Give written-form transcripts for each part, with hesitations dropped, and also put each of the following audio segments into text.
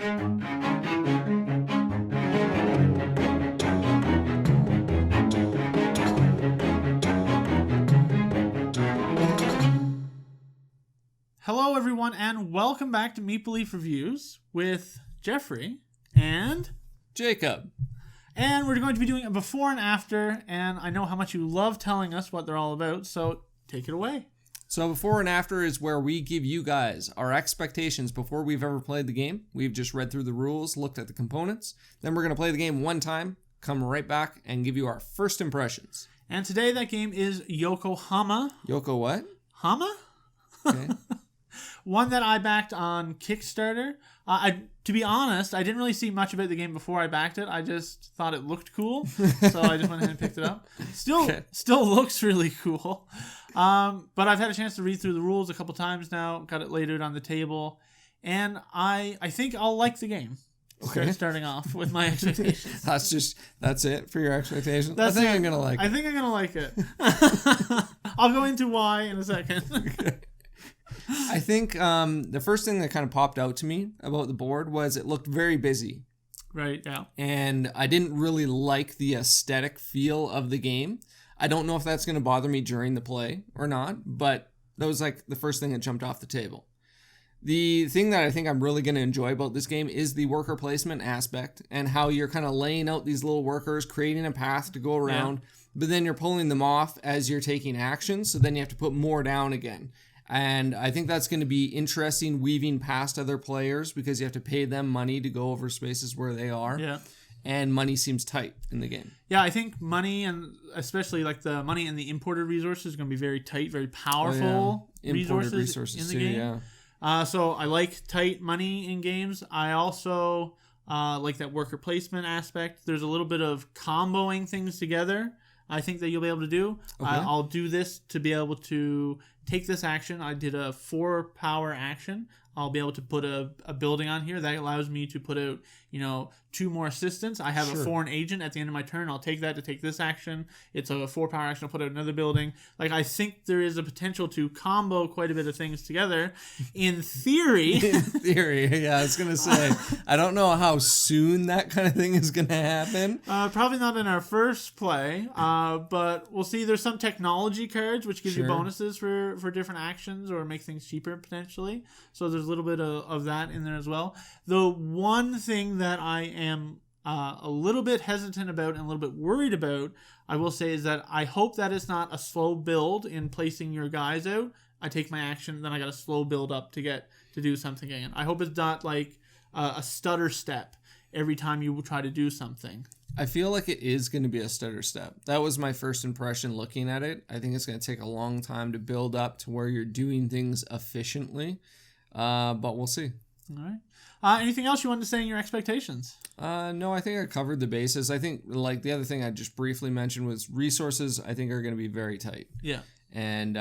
Hello, everyone, and welcome back to Meeple Leaf Reviews with Jeffrey and Jacob. And we're going to be doing a before and after, and I know how much you love telling us what they're all about, so take it away. So before and after is where we give you guys our expectations before we've ever played the game. We've just read through the rules, looked at the components. Then we're going to play the game one time, come right back, and give you our first impressions. And today that game is Yokohama. Yoko what? Hama? Okay. One that I backed on Kickstarter. To be honest, I didn't really see much about the game before I backed it. I just thought it looked cool, so I just went ahead and picked it up. Still looks really cool. But I've had a chance to read through the rules a couple times now. Got it laid out on the table, and I think I'll like the game. Okay. Starting off with my expectations. That's it for your expectations? I think I'm going to like it. I think I'm going to like it. I'll go into why in a second. Okay. I think the first thing that kind of popped out to me about the board was it looked very busy. Right, yeah. And I didn't really like the aesthetic feel of the game. I don't know if that's going to bother me during the play or not, but that was like the first thing that jumped off the table. The thing that I think I'm really going to enjoy about this game is the worker placement aspect and how you're kind of laying out these little workers, creating a path to go around, but then you're pulling them off as you're taking actions, so then you have to put more down again. And I think that's going to be interesting weaving past other players because you have to pay them money to go over spaces where they are. Yeah. And money seems tight in the game. Yeah, I think money, and especially like the money and the imported resources, are going to be very tight, very powerful resources in the too, game. Yeah. So I like tight money in games. I also like that worker placement aspect. There's a little bit of comboing things together I think that you'll be able to do. Okay. I'll do this to be able to take this action. I did a 4 power action. I'll be able to put a building on here. That allows me to put out, 2 more assistants. I have a foreign agent at the end of my turn. I'll take that to take this action. It's a 4 power action. I'll put out another building. Like, I think there is a potential to combo quite a bit of things together. In theory. Yeah, I was going to say, I don't know how soon that kind of thing is going to happen. Probably not in our first play, but we'll see. There's some technology cards, which gives you bonuses for different actions or make things cheaper, potentially. So there's a little bit of that in there as well. The one thing that I am a little bit hesitant about and a little bit worried about, I will say, is that I hope that it's not a slow build in placing your guys out. I take my action, then I got a slow build up to do something again. I hope it's not like a stutter step every time you try to do something. I feel like it is going to be a stutter step. That was my first impression looking at it. I think it's going to take a long time to build up to where you're doing things efficiently. But we'll see. All right. Anything else you wanted to say in your expectations? No, I think I covered the bases. I think like the other thing I just briefly mentioned was resources I think are going to be very tight. Yeah. And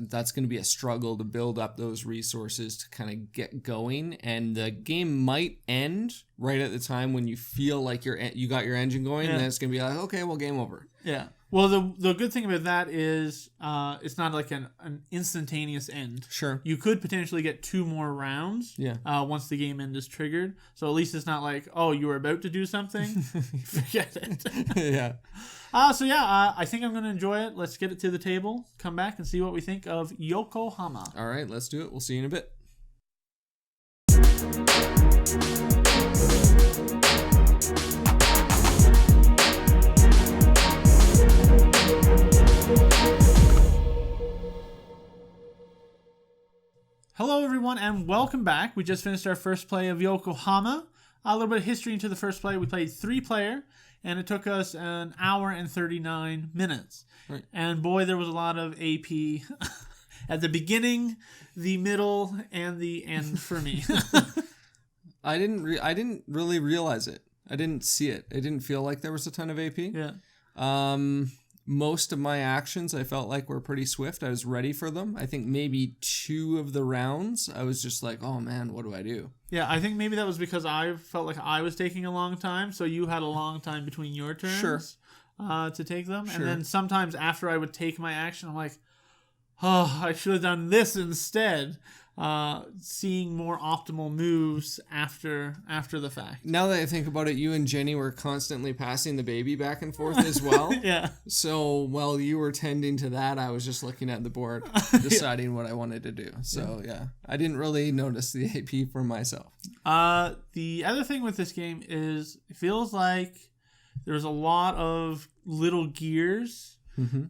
that's going to be a struggle to build up those resources to kind of get going. And the game might end right at the time when you feel like you got your engine going. And then it's going to be like, okay, well, game over. Yeah. Well, the good thing about that is it's not like an instantaneous end. Sure. You could potentially get 2 more rounds once the game end is triggered. So at least it's not like, oh, you were about to do something. Forget it. Yeah. I think I'm going to enjoy it. Let's get it to the table, come back, and see what we think of Yokohama. All right, let's do it. We'll see you in a bit. Hello, everyone, and welcome back. We just finished our first play of Yokohama. A little bit of history into the first play. We played 3-player, and it took us an hour and 39 minutes. Right. And boy, there was a lot of AP at the beginning, the middle, and the end for me. I didn't really realize it. I didn't see it. It didn't feel like there was a ton of AP. Yeah. Most of my actions I felt like were pretty swift. I was ready for them. I think maybe 2 of the rounds I was just like, oh man, what do I do? Yeah, I think maybe that was because I felt like I was taking a long time, so you had a long time between your turns to take them. Sure. And then sometimes after I would take my action, I'm like, oh, I should have done this instead. seeing more optimal moves after the fact. Now that I think about it, you and Jenny were constantly passing the baby back and forth as well. Yeah. So while you were tending to that, I was just looking at the board, deciding what I wanted to do. So yeah, I didn't really notice the AP for myself. The other thing with this game is it feels like there's a lot of little gears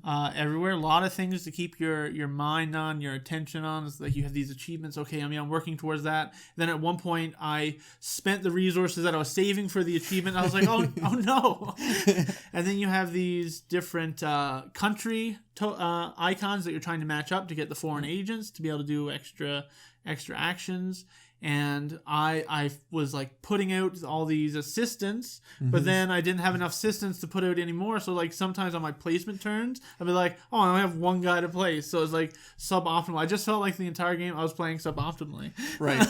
everywhere. A lot of things to keep your mind on, your attention on. It's like you have these achievements. Okay, I'm working towards that. Then at one point, I spent the resources that I was saving for the achievement. I was like, oh no. And then you have these different country icons that you're trying to match up to get the foreign agents to be able to do extra actions. And I was like putting out all these assistants, but then I didn't have enough assistants to put out anymore. So like sometimes on my placement turns, I'd be like, oh, I only have one guy to place. So it's like suboptimal. I just felt like the entire game I was playing suboptimally. Right.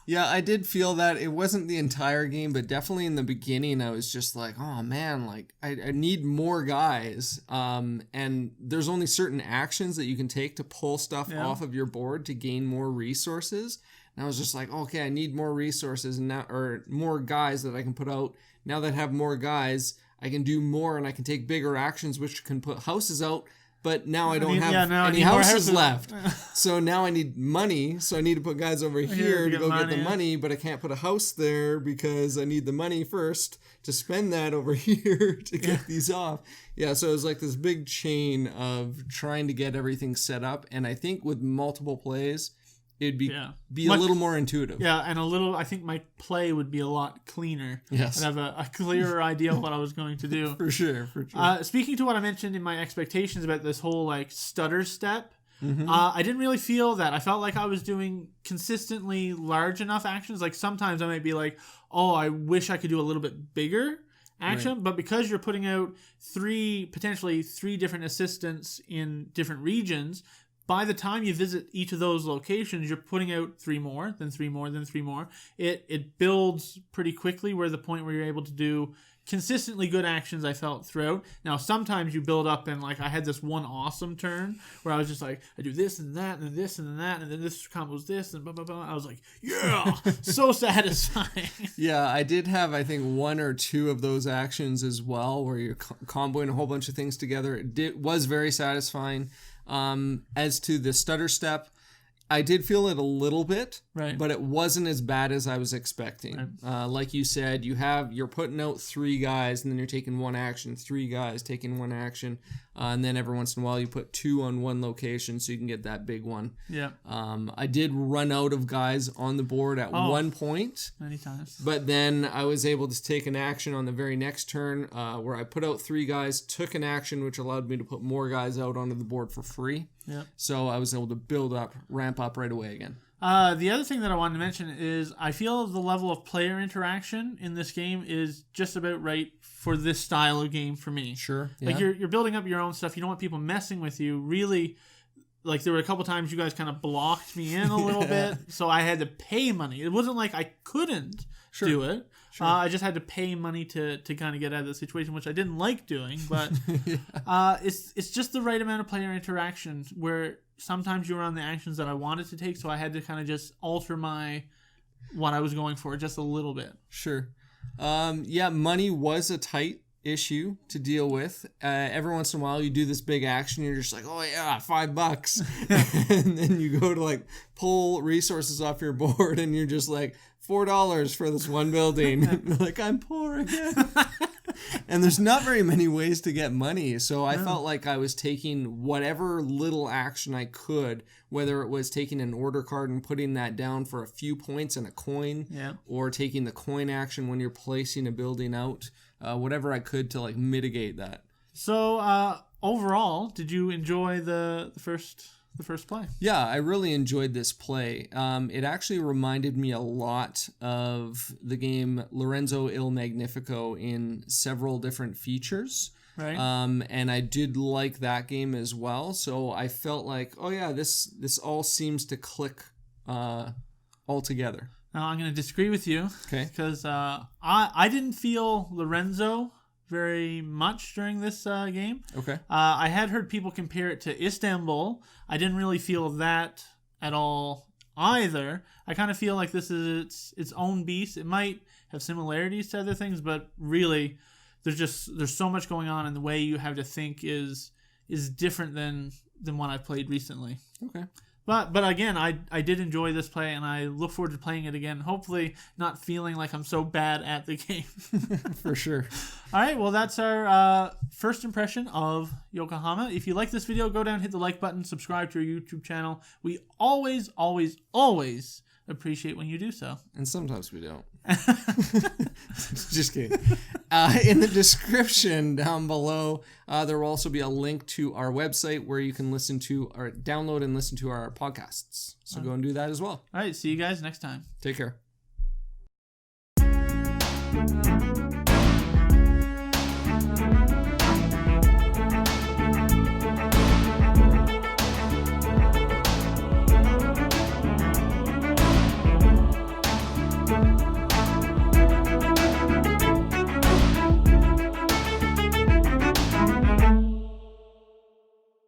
Yeah, I did feel that. It wasn't the entire game, but definitely in the beginning, I was just like, oh man, like I need more guys. And there's only certain actions that you can take to pull stuff off of your board to gain more resources. And I was just like, okay, I need more resources and now, or more guys that I can put out. Now that I have more guys, I can do more and I can take bigger actions, which can put houses out. But now I don't have any houses left. So now I need money. So I need to put guys over here to go get the money. But I can't put a house there because I need the money first to spend that over here to get these off. Yeah, so it was like this big chain of trying to get everything set up. And I think with multiple plays, it'd be a little more intuitive. Yeah, and I think my play would be a lot cleaner. Yes. I'd have a clearer idea of what I was going to do. For sure. Speaking to what I mentioned in my expectations about this whole like stutter step, I didn't really feel that. I felt like I was doing consistently large enough actions. Like sometimes I might be like, oh, I wish I could do a little bit bigger action. Right. But because you're putting out potentially three different assistants in different regions, by the time you visit each of those locations, you're putting out 3 more, then 3 more, then 3 more. It builds pretty quickly where the point where you're able to do consistently good actions, I felt, throughout. Now, sometimes you build up and, like, I had this one awesome turn where I was just like, I do this and that and then this and then that and then this combos this and blah, blah, blah. I was like, yeah, so satisfying. Yeah, I did have, I think, 1 or 2 of those actions as well where you're comboing a whole bunch of things together. It was very satisfying. As to the stutter step, I did feel it a little bit, right, but it wasn't as bad as I was expecting. Right. Like you said, you're putting out 3 guys and then you're taking 1 action, 3 guys taking 1 action, and then every once in a while you put 2 on 1 location so you can get that big one. Yeah. I did run out of guys on the board at one point. Many times. But then I was able to take an action on the very next turn where I put out 3 guys, took an action which allowed me to put more guys out onto the board for free. Yeah. So I was able to ramp up right away again. The other thing that I wanted to mention is I feel the level of player interaction in this game is just about right for this style of game for me. Sure. Like you're building up your own stuff. You don't want people messing with you. Really, like there were a couple times you guys kind of blocked me in a little bit, so I had to pay money. It wasn't like I couldn't do it. Sure. I just had to pay money to kind of get out of the situation, which I didn't like doing. But it's just the right amount of player interaction where sometimes you were on the actions that I wanted to take, so I had to kind of just alter what I was going for just a little bit. Sure. Money was a tight issue to deal with. Every once in a while you do this big action, you're just like, oh yeah, $5. And then you go to like pull resources off your board and you're just like, $4 for this one building. Like, I'm poor again. And there's not very many ways to get money. So I felt like I was taking whatever little action I could, whether it was taking an order card and putting that down for a few points and a coin, or taking the coin action when you're placing a building out, whatever I could to like mitigate that. So overall, did you enjoy the first play? Yeah, I really enjoyed this play. It actually reminded me a lot of the game Lorenzo Il Magnifico in several different features. Right. And I did like that game as well. So I felt like, oh yeah, this all seems to click all together. Now I'm going to disagree with you. Okay. Because I didn't feel Lorenzo very much during this game. Okay. I had heard people compare it to Istanbul. I didn't really feel that at all either. I kind of feel like this is its own beast. It might have similarities to other things, but really, there's so much going on, and the way you have to think is different than one I've played recently. Okay. But again, I did enjoy this play, and I look forward to playing it again. Hopefully, not feeling like I'm so bad at the game. For sure. All right, well, that's our first impression of Yokohama. If you like this video, go down, hit the like button, subscribe to our YouTube channel. We always, always, always appreciate when you do so. And sometimes we don't. Just kidding. In the description down below, there will also be a link to our website where you can listen to or download and listen to our podcasts. So go and do that as well. All right, see you guys next time. Take care.